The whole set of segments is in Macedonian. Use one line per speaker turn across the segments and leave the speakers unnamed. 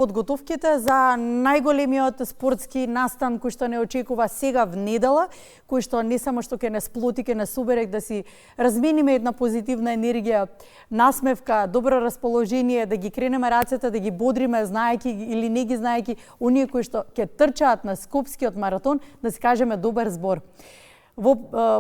Подготовките за најголемиот спортски настан кој што не очекува сега в недела, кој што не само што ќе не сплоти, ќе не собере да си размениме една позитивна енергија, насмевка, добро расположение, да ги кренеме рацете, да ги бодриме, знаејќи или не ги знаејќи, оние кои што ќе трчаат на Скопскиот маратон, да си кажеме добар збор. Во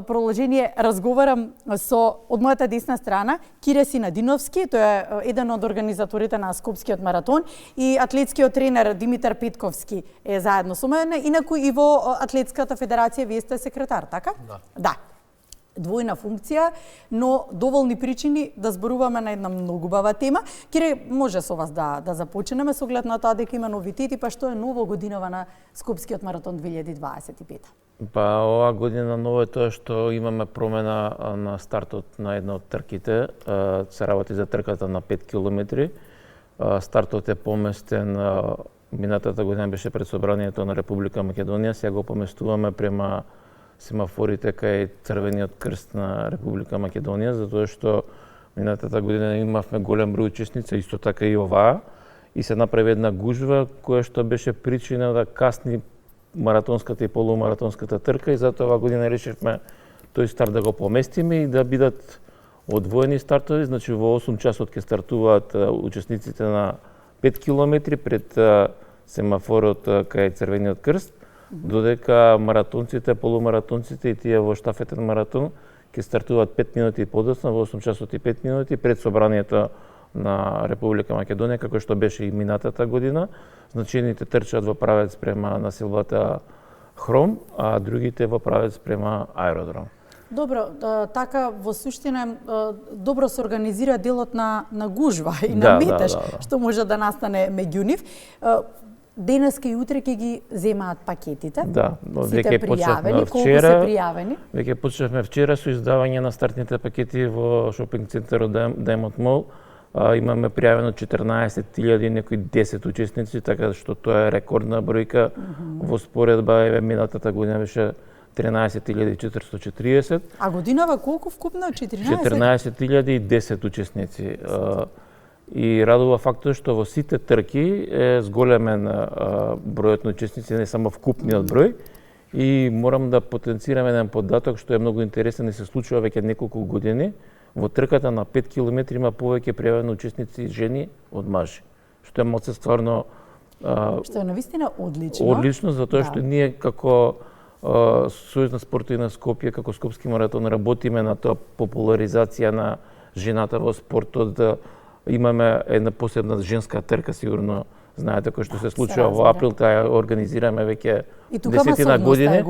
продолжение разговарам со од мојата десна страна Кире Синадиновски, тој е еден од организаторите на Скопскиот маратон, и атлетскиот тренер Димитар Петковски е заедно со мене. Инаку и во Атлетската федерација вие сте секретар, така? Да. Двојна функција, но доволни причини да зборуваме на една многу убава тема. Кире, може со вас да започнеме со оглед на тоа дека има новитети, па што е ново годинава на Скопскиот маратон 2025?
Па оваа година ново е тоа што имаме промена на стартот на една од трките. Се работи за трката на 5 километри. Стартот е поместен, минатата година беше пред собранието на Република Македонија, сега го поместуваме према семафорите кај Црвениот крст на Република Македонија, затоа што минатата година имавме голем број учесници, исто така и оваа, и се направи една гужва која што беше причина да касни маратонската и полумаратонската трка, и затоа оваа година решивме тој старт да го поместиме и да бидат одвоени стартови, значи во 8 часот ќе стартуваат учесниците на 5 километри пред семафорот кај Црвениот крст, додека маратонците, полумаратонците и тие во штафетен маратон ќе стартуваат 5 минути подоцна, во 8 часот и 5 минути пред собранието на Република Македонија, како што беше и минатата година. Значи, едните трчаат во правец према населбата Хром, а другите во правец према аеродром.
Добро, така во суштина добро се организира делот на гужва и на метеж, што може да настане меѓу нив. Денеска и утре ќе ги земаат пакетите.
Да,
веќе пријавени, колку се пријавени?
Веќе почнавме вчера со издавање на стартните пакети во шопинг центарот Diamond Mall. Имаме пријавено 14.000, некои 10 учесници, така што тоа е рекордна бројка. Во споредба минатата година беше 13.440.
А годинава колку вкупно?
14.010 учесници. И радува фактот што во сите трки е зголемен бројот на учесници, не само вкупниот број. И морам да потенцирам еден податок што е многу интересен и се случува веќе неколку години. Во трката на 5 километри има повеќе пријавени учесници жени од мажи, што е стварно
што е навистина одлично.
Одлично, затоа што ние како Сојуз на спортот на Скопје, како Скопски маратон, работиме на тоа популаризација на жената во спортот, да имаме една посебна женска трка, сигурно знаете, кој што се случува во април, таа ја организираме веќе 10 години.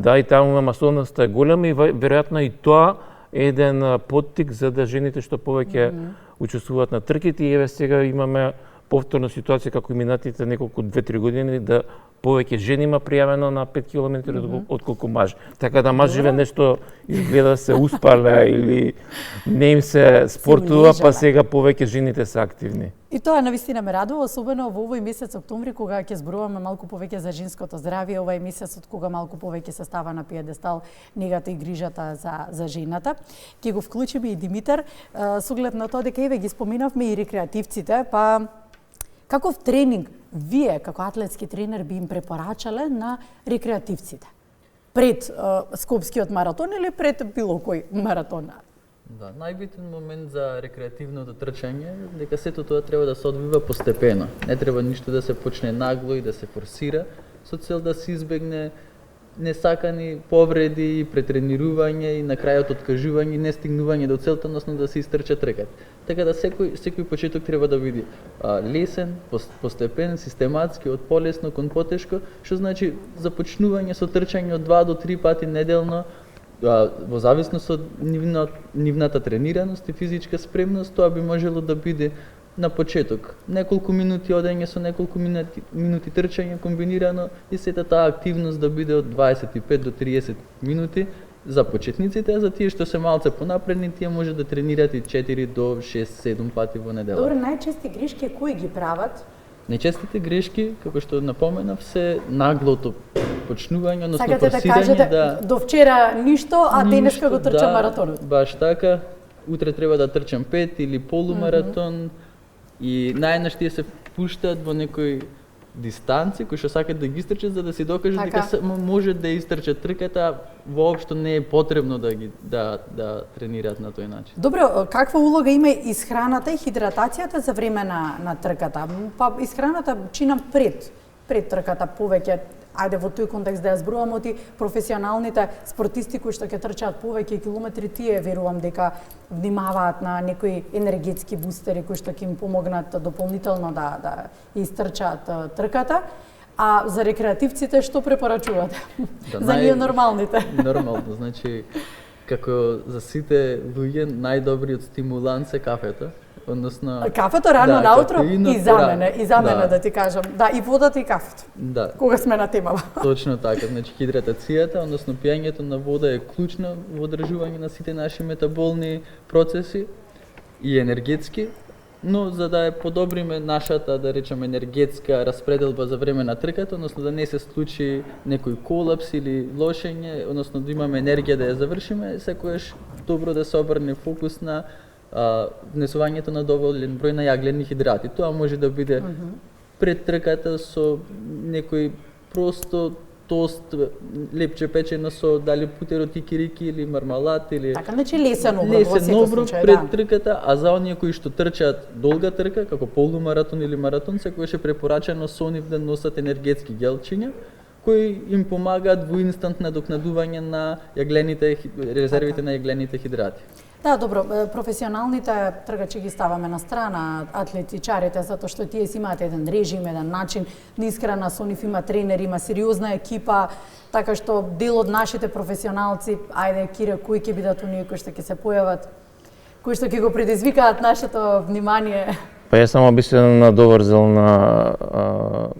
Да, и таму масовноста е голема и веројатно и тоа еден поттик за да жените што повеќе учествуваат на трките, и еве сега имаме повторна ситуација како и минатите неколку 2-3 години да повеќе жени има пријавено на 5 километри отколку мажи. Така да маживе нешто изгледа се успале или не им се спортува, па сега повеќе жените се активни.
И тоа навистина ме радува, особено во овој месец октомври, кога ќе зборуваме малку повеќе за женското здравје, овој месецот кога малку повеќе се става на пиедестал негата и грижата за жената. Ќе го вклучиме и Димитар, со оглед на тоа дека еве ги споминавме и рекреативците, па каков тренинг вие како атлетски тренер би им препорачале на рекреативците? Пред Скопскиот маратон или пред било кој маратон?
Да, најбитен момент за рекреативното трчање е дека сето тоа треба да се одвива постепено. Не треба ништо да се почне нагло и да се форсира, со цел да се избегне несакани повреди, претренирување и на крајот откажување, не стигнување до целта, односно да се истрча трката. Така да секој почеток треба да биде лесен, постепен, систематски, од полесно кон потешко, што значи започнување со трчање од 2 до 3 пати неделно, во зависност од нивната тренираност и физичка спремност, тоа би можело да биде на почеток неколку минути одење со неколку минути трчање комбинирано, и сета таа активност да биде од 25 до 30 минути за почетниците, а за тие што се малце понапредни, тие може да тренираат и 4 до 6-7 пати во недела.
Добро, најчести грешки кои ги прават?
Најчестите грешки, како што напоменав, се наглото почнување, односно
форсирање. Сакате да кажете до вчера ништо, а денеска го трчам маратонот.
Баш така. Утре треба да трчам 5 или полумаратон. И наједнаш тие се спуштаат во некои дистанци кои што сакаат да ги истрчат за да си докажат
Така.
дека може да истрчат трката, воопшто не е потребно да тренираат на тој начин.
Добро, каква улога има исхраната и хидратацијата за време на трката? Па исхраната чинам пред трката повеќе. Ајде во тој контекст да ја зборувам оти професионалните спортисти кои што ќе трчаат повеќе километри, тие верувам дека внимаваат на некои енергетски бустери кои што ќе им помогнат дополнително да истрчаат трката. А за рекреативците што препорачувате? За ние нормалните.
Нормално, значи како за сите луѓе најдобриот стимуланс е кафето. Односно
кафето рано наутро
кафеинот,
и за мене да ти кажам. Да, и водата и кафето.
Да.
Кога сме на темава.
Точно така, значи хидратацијата, односно пиењето на вода е клучно во одржување на сите наши метаболни процеси и енергетски, но за да подобриме нашата, да речеме, енергетска распределба за време на трката, односно да не се случи некој колапс или лошење, односно да имаме енергија да ја завршиме, секогаш добро да се обрне фокус на внесувањето на доволен број на јаглени хидрати. Тоа може да биде пред трката со некој просто тост, лепче печено со дали путеро тикирики или мармалад или
Така, значи лесен оброк во
лесен
секој
оброк
случај,
пред
да.
трката, а за оние кои што трчаат долга трка, како полумаратон или маратон, секогаш е препорачано со нив да носат енергетски гелчиња кои им помагаат во инстант надокнадување на резервите на јаглените хидрати.
Да, добро, професионалните тргачи ги ставаме на страна, атлетичарите, затоа што тие си имаат еден режим, еден начин на исхрана, со нив има тренер, има сериозна екипа, така што дел од нашите професионалци, ајде Кире, кои ќе бидат оние кои што ќе се појават, кои што ќе го предизвикаат нашето внимание?
Па јас само би се надоврзал на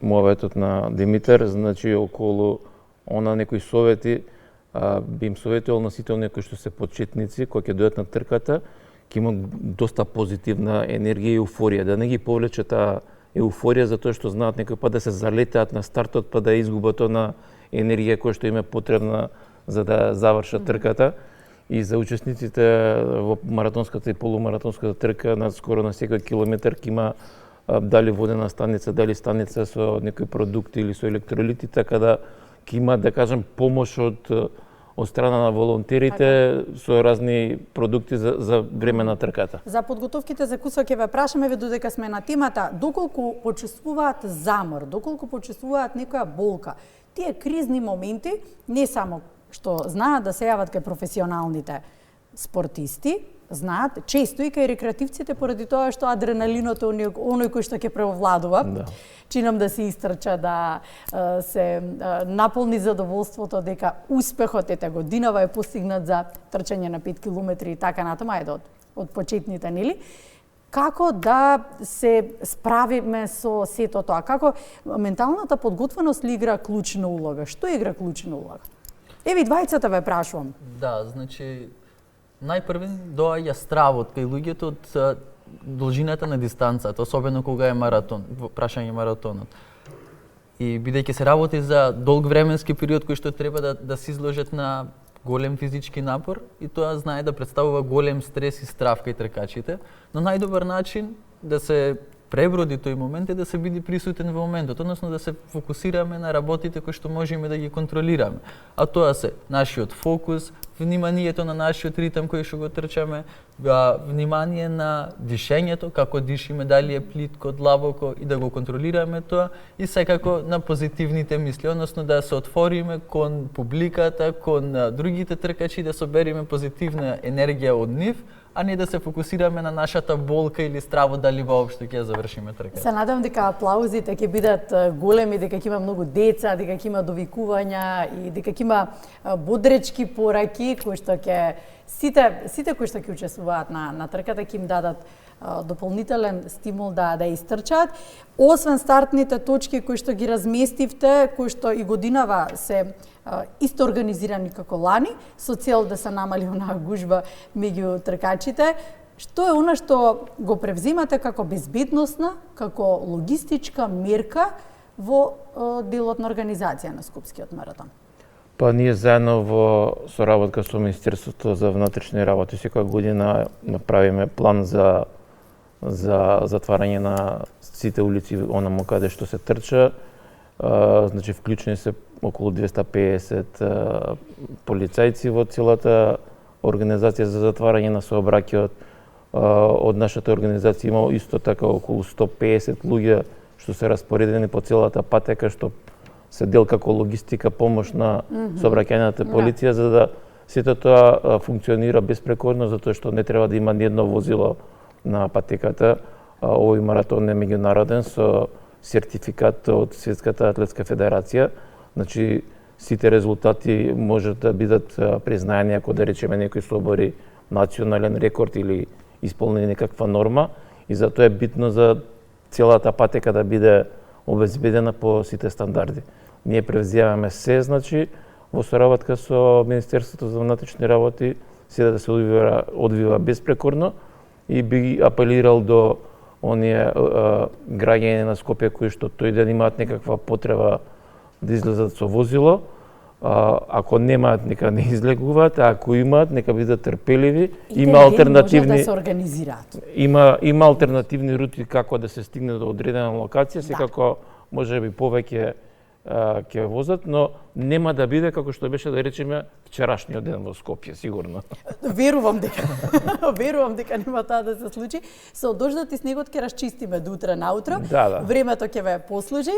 муаветот на Димитар, значи околу некои совети, би им советувал на сите оние кои што се почетници, кои ќе дојдат на трката, ќе има доста позитивна енергија и еуфорија, да не ги повлече таа еуфорија затоа што знаат некој пат да се залетаат на стартот па да изгубат она енергија која што им е потребна за да завршат трката. И за учесниците во маратонската и полумаратонската трка скоро на секој километар ќе има дали водена станица, дали станица со некои продукти или со електролити, така да ќе има, да кажем, помош од страна на волонтерите со разни продукти за време на трката.
За подготовките за кусок ќе ве прашаме, додека сме на темата, доколку почувствуваат замор, доколку почувствуваат некоја болка, тие кризни моменти не само што знаат да се јават кај професионалните спортисти, знаат често и кај рекреативците поради тоа што адреналинот е оној кој што ќе превладува.
Да.
Чинам да се истрча, да се наполни задоволството дека успехот годинава е постигнат за трчање на 5 километри и така натаму, ајде од почетните, нели? Како да се справиме со сето тоа? Како менталната подготвеност ли игра клучна улога? Што игра клучна улога? Еви, двајцата ве прашувам.
Да, значи најпрвен доаѓа стравот кај луѓето од должината на дистанцата, особено кога е маратон, прашање маратонот. И бидејќи се работи за долг временски период кој што треба да се изложат на голем физички напор и тоа знае да представува голем стрес и страв кај тркачите, но најдобар начин да се преброди тој момент е да се биде присутен во моментот, односно да се фокусираме на работите кои што можеме да ги контролираме. А тоа се нашиот фокус, вниманието на нашиот ритм кој што го трчаме, внимание на дишењето, како дишиме, дали е плитко, длабоко и да го контролираме тоа и секако на позитивните мисли, односно да се отвориме кон публиката, кон другите тркачи, да собериме позитивна енергија од нив, а не да се фокусираме на нашата болка или страво дали воопшто ќе завршиме трката.
Се надам дека аплаузите ќе бидат големи, дека ќе има многу деца, дека ќе има довикувања и дека ќе има бодречки пораки кои што ќе сите кои што ќе учествуваат на трката ќе им дадат дополнителен стимул да истрчаат. Освен стартните точки кои што ги разместивте, кои што и годинава се исто организирани како лани, со цел да се намали онаа гужва меѓу тркачите, што е она што го превземате како безбедносна, како логистичка мерка во делот на организација на Скопскиот маратон?
Па ние заедно во соработка со Министерството за внатрешни работи секоја година направиме план за за затварање на сите улици онаму каде што се трча. Значи вклучени се околу 250 полицајци во целата организација за затварање на сообраќајот. Од нашата организација има исто така околу 150 луѓе што се распоредени по целата патека, што се дел како логистика, помош на сообраќајната полиција, за да сето тоа функционира безпрекорно, затоа што не треба да има ниедно возило на патеката. Овој маратон е меѓународен со сертификат од Светската атлетска федерација. Значи, сите резултати можат да бидат признаени ако да речеме некој собори национален рекорд или исполнени некаква норма, и затоа е битно за целата патека да биде обезбедена по сите стандарди. Ние превземаме се, значи, во соработка со Министерството за внатрешни работи, се да се одвива безпрекорно, и би апелирал до оние граѓани на Скопје кои што тој ден имаат некаква потреба да излезат со возило. Ако немаат, нека не излегуваат, а ако имаат, нека бидат трпеливи.
Има алтернативни може да се организираат.
Има алтернативни рути како да се стигне до одредена локација, секако можеби повеќе ќе возат, но нема да биде како што беше, да речеме, вчерашниот ден во Скопје, сигурно.
Верувам дека нема таа да се случи. Со дождот и снегот ќе расчистиме до утре наутро.
Да.
Времето ќе ве послужи.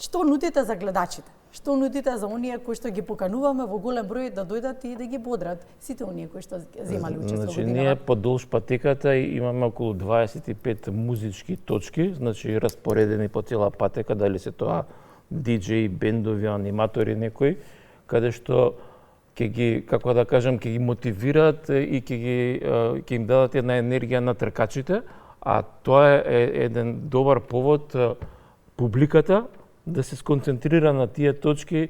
Што нудите за гледачите? Што нудите за оние кои што ги покануваме во голем број да дојдат и да ги бодрат сите оние кои што земале учество во годината?
Ние подолж патеката имаме околу 25 музички точки, значи распоредени по цела патека, дали се тоа диџеи, бендови, аниматори некои, каде што ќе ги, како да кажам, ќе ги мотивираат и ќе им дадат една енергија на тркачите, а тоа е еден добар повод публиката да се сконцентрира на тие точки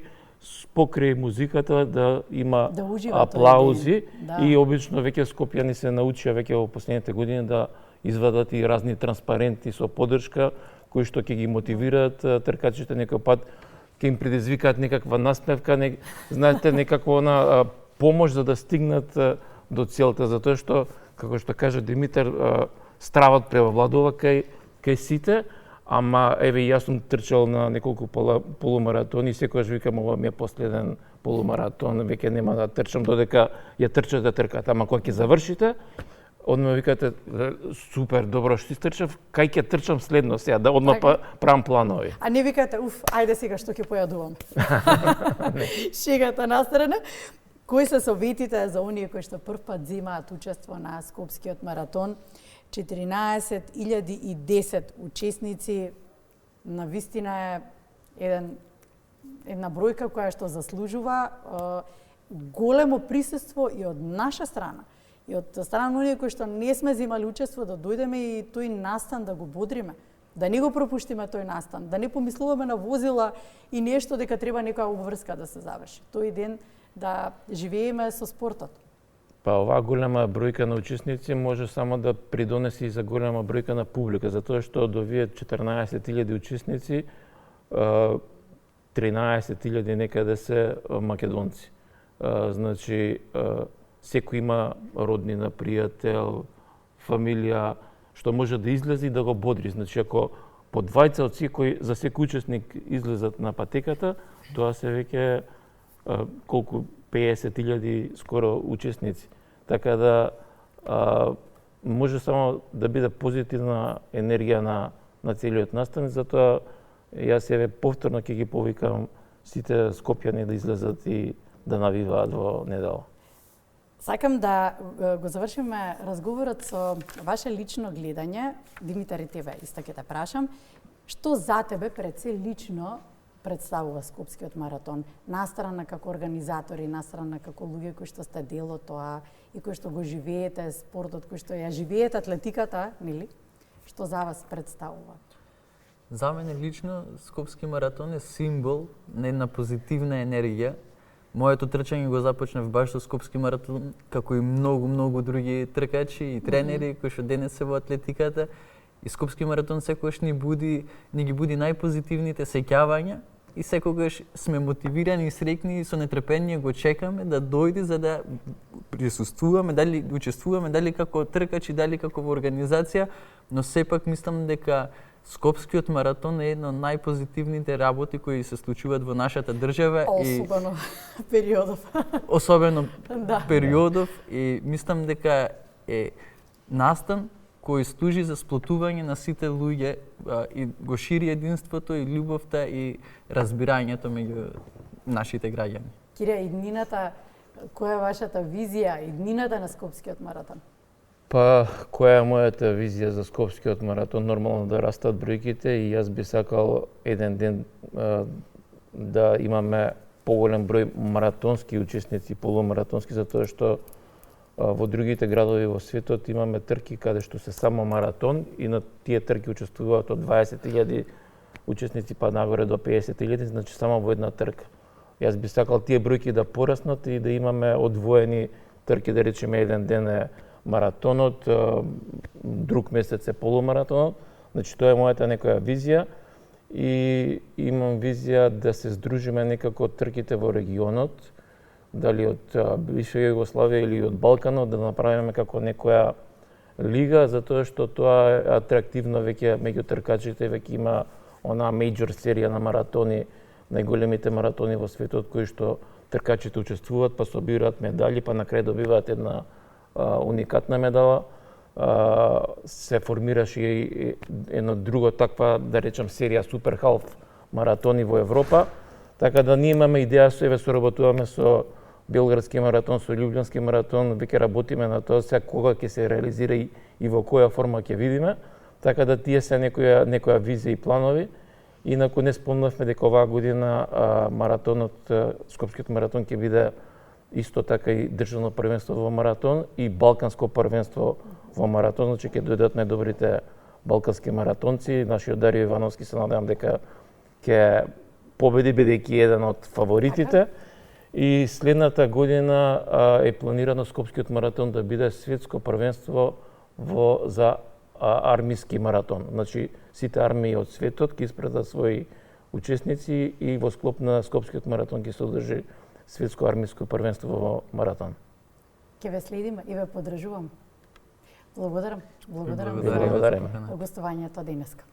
покрај музиката, да има аплаузи, и обично веќе скопјани се научија веќе во последните години да извадат и разни транспаренти со поддршка кои што ќе ги мотивираат тркачите, некој пат ќе им предизвикаат некаква насмевка, знаете, некаква помош за да стигнат до целта, затоа што, како што кажа Димитар, стравот превладува кај сите. Ама, еве, јас сум трчал на неколку полумаратони, секогаш викам, ова ми е последен полумаратон, веќе нема да трчам додека ја тркате. Ама кога ќе завршите, одма викате, супер, добро што истрчав, кај ќе трчам следно сега, да одма правам планови.
А не викате, ајде сега што ќе појадувам. Шегата настрана. Кои се советите за оние кои што прв пат земаат учество на Скопскиот маратон? 14.010 учесници, навистина е една бројка која што заслужува големо присуство и од наша страна, и од страна на оние кои што не сме земали учество, да дојдеме и тој настан да го бодриме, да не го пропуштиме тој настан, да не помислуваме на возила и нешто дека треба некоја обврска да се заврши. Тој ден да живееме со спортот.
Па оваа голема бројка на учесници може само да придонесе и за голема бројка на публика, затоа што од овие 14.000 учесници 13.000 некаде се македонци. Значи, секој има роднина, пријател, фамилија, што може да излезе и да го бодри. Значи, ако по двајца од секој, за секој учесник излезат на патеката, тоа се веќе колку 50.000 скоро учесници. Така да може само да биде позитивна енергија на целиот настан, затоа јас еве повторно ќе ги повикам сите скопјани да излезат и да навиваат во недела.
Сакам да го завршиме разговорот со ваше лично гледање. Димитар, и тебе исто ќе те прашам. Што за тебе пред се лично представува Скопскиот маратон, настрана како организатори, настрана како луѓе кои што сте дел од тоа и кои што го живеете спортот, кои што ја живеете атлетиката, нели? Што за вас представува?
За мене лично Скопски маратон е символ на една позитивна енергија. Моето трчање го започнав баш со Скопски маратон, како и многу други тркачи и тренери кои што денес се во атлетиката. И Скопски маратон секогаш ни ги буди најпозитивните сеќавања и секогаш сме мотивирани и среќни и со нетрпение го чекаме да дојде за да присуствуваме, дали учествуваме, дали како тркачи, дали како во организација, но сепак мислам дека Скопскиот маратон е една од најпозитивните работи кои се случуваат во нашата држава
особено периодов.
Особено
Да.
периодов и мислам дека е настан кој служи за сплотување на сите луѓе и го шири единството и љубовта и разбирањето меѓу нашите граѓани.
Кире, иднината, која е вашата визија, иднината на Скопскиот маратон?
Па, која е мојата визија за Скопскиот маратон? Нормално да растат бројките и јас би сакал еден ден да имаме поголем број маратонски учесници, полумаратонски, затоа што во другите градови во светот имаме трки каде што се само маратон и на тие трки учествуваат од 20.000 учесници па нагоре до 50.000, значи само во една трка. Јас би сакал тие бројки да пораснат и да имаме одвоени трки, да речеме еден ден е маратонот, друг месец е полумаратонот. Значи тоа е мојата некоја визија и имам визија да се здружиме некако трките во регионот, дали од бивша Југославија или од Балканот, да направиме како некоја лига, затоа што тоа е атрактивно веќе меѓу тркачите, веќе има онаа мејџор серија на маратони, најголемите маратони во светот кои што тркачите учествуваат, па собираат медали, па на крај добиваат една уникатна медала. Се формираше и едно друго таква, да речам, серија Супер Халф маратони во Европа. Така да ние имаме идеја, еве соработуваме со Белградски маратон, со Љубљански маратон, веќе работиме на тоа сега кога ќе се реализира и во која форма ќе видиме. Така да тие се некоја визија и планови. Инаку не спомнавме дека оваа година маратонот, Скопскиот маратон ќе биде исто така и државно првенство во маратон и балканско првенство во маратон, значи ќе дојдат најдобрите балкански маратонци. Нашиот Дарио Ивановски се надевам дека ќе победи бидејќи еден од фаворитите. И следната година е планирано Скопскиот маратон да биде светско првенство за армиски маратон. Значи сите армии од светот ќе испратат своји учесници и во склоп на Скопскиот маратон ќе се одржи светско армиско првенство во маратон.
Ќе ве следиме и ве поддржувам. Благодарам.
Благодарам.
За гостувањето денеска.